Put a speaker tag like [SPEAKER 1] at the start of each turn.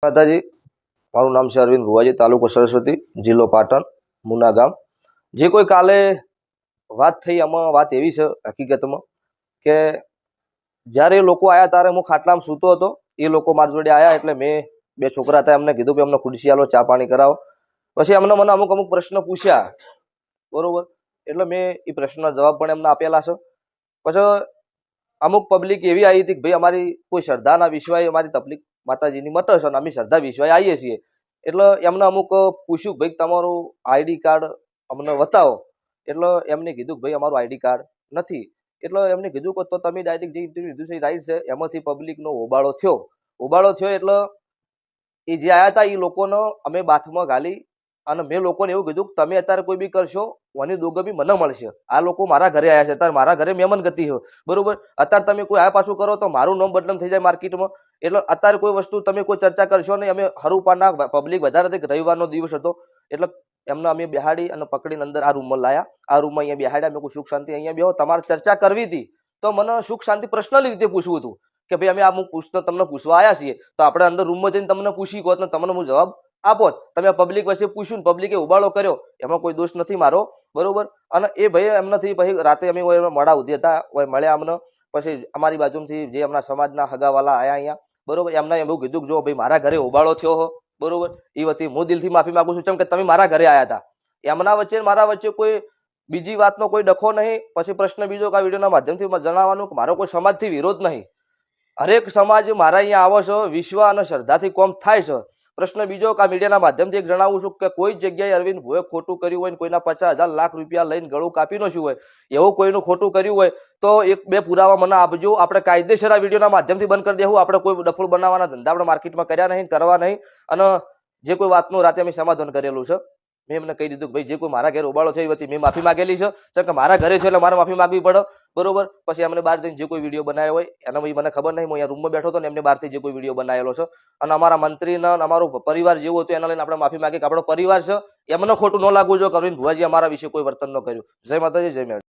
[SPEAKER 1] માતાજી, મારું નામ છે અરવિંદ ભુવાજી, તાલુકો સરસ્વતી, જિલ્લો પાટણ, મુના ગામ. જે કોઈ કાલે વાત થઈ, આમાં વાત એવી છે હકીકતમાં કે જ્યારે એ લોકો આવ્યા ત્યારે હું ખાટલામાં સૂતો હતો. એ લોકો મારી જોડે આવ્યા એટલે મેં બે છોકરા હતા એમને કીધું કે અમને ખુરશી આલો, ચા પાણી કરાવો. પછી એમને મને અમુક પ્રશ્ન પૂછ્યા, બરોબર. એટલે મેં એ પ્રશ્નના જવાબ પણ એમને આપેલા છે. પછી અમુક પબ્લિક એવી આવી હતી કે ભાઈ અમારી કોઈ શ્રદ્ધાના વિશ્વાય અમારી તકલીફ માતાજીની મટે છે અને અમે શ્રદ્ધા વિશ્વાય આવીએ છીએ. એટલે એમને અમુક પૂછ્યું ભાઈ તમારું આઈડી કાર્ડ અમને બતાવો. એટલે એમને કીધું કે ભાઈ અમારું આઈડી કાર્ડ નથી. એટલે એમને કીધું કે તો તમે ડાયરેક્ટ જે ઇન્ટરવ્યુ લીધું છે એ રાઈટ છે. એમાંથી પબ્લિકનો હોબાળો થયો. એટલે એ જે આવ્યા હતા એ લોકોનો અમે બાથમાં ગાલી અને મેં લોકોને એવું કીધું કે તમે અત્યારે કોઈ બી કરશો ઓની દોગમી મને મળશે. આ લોકો મારા ઘરે આવ્યા છે, અત્યારે મારા ઘરે મહેમાન ગતિ છે, બરોબર. અત્યારે તમે કોઈ આ પાછું કરો તો મારું નામ બદનામ થઈ જાય માર્કેટમાં. એટલે અત્યારે કોઈ વસ્તુ તમે કોઈ ચર્ચા કરશો નહીં. અમે હરુપાના પબ્લિક વધારે હતી, રવિવારનો દિવસ હતો એટલે એમને અમે બેહાડી અને પકડીને અંદર આ રૂમમાં લાયા. આ રૂમમાં અહીંયા બેહાડ્યા. મેં કોઈ સુખ શાંતિ અહીંયા બેહો, તમારે ચર્ચા કરવી હતી તો મને સુખ શાંતિ પર્સનલી રીતે પૂછવું હતું કે ભાઈ અમે આ પૂછતો તમને પૂછવા આવ્યા છીએ તો આપણે અંદર રૂમમાં જઈને તમને પૂછી કહો ને તમને હું જવાબ આપો. તમે પબ્લિક વચ્ચે પૂછ્યું, પબ્લિકે ઉબાળો કર્યો, એમાં કોઈ દોષ નથી મારો, બરોબર. અને એ ભાઈ એમનાથી પછી રાતે અમે મોડા સુધી હતા, મળ્યા અમને. પછી અમારી બાજુથી જે એમના સમાજના હગાવાલા આયા અહીંયા, બરોબર. એમને એવું કીધું કે જો ભાઈ મારા ઘરે ઉબાળો થયો હો, બરોબર. એ વતી હું દિલથી માફી માંગુ છું, કેમ કે તમે મારા ઘરે આવ્યા હતા. એમના વચ્ચે મારા વચ્ચે કોઈ બીજી વાતનો કોઈ ડખો નહીં. પછી પ્રશ્ન બીજો કે આ વિડીયોના માધ્યમથી જણાવવાનું કે મારો કોઈ સમાજથી વિરોધ નહીં. હરેક સમાજ મારા અહીંયા આવો છો, વિશ્વ અને શ્રદ્ધાથી કોમ થાય છે. પ્રશ્ન બીજો કે આ મીડિયાના માધ્યમથી જણાવું છું કે કોઈ જગ્યાએ અરવિંદ ભુવે ખોટું કર્યું હોય, કોઈના 50,000 લાખ રૂપિયા લઈને ગળું કાપી નાખ્યું હોય, એવું કોઈનું ખોટું કર્યું હોય તો એક બે પુરાવા મને આપજો. આપણે કાયદેસર આ વિડીયોના માધ્યમથી બંધ કરી દેવું. આપણે કોઈ ડફોળ બનાવવાના ધંધા આપણે માર્કેટમાં કર્યા નહીં, કરવા નહીં. અને જે કોઈ વાતનું રાતે અમે સમાધાન કરેલું છે. મેં એમને કહી દીધું કે ભાઈ જે કોઈ મારા ઘરે ઉબાળો છે એ વતી મેં માફી માંગેલી છે કે મારા ઘરે છે એટલે મારે માફી માંગવી પડે, બરોબર. પછી એમને બહાર જઈને જે કોઈ વિડીયો બનાવ્યો હોય એના મને ખબર નહીં. હું અહીંયા રૂમમાં બેઠો હતો ને એમને બહારથી જે કોઈ વિડીયો બનાવેલો છે અને અમારા મંત્રીના અમારો પરિવાર જેવો હતો એના લઈને આપણે માફી માંગીએ કે આપણો પરિવાર છે, એમને ખોટું ન લાગવું જોઈએ કે અરવિંદ ભુવાજી અમારા વિશે કોઈ વર્તન ન કર્યું. જય માતાજી, જય મેળવી.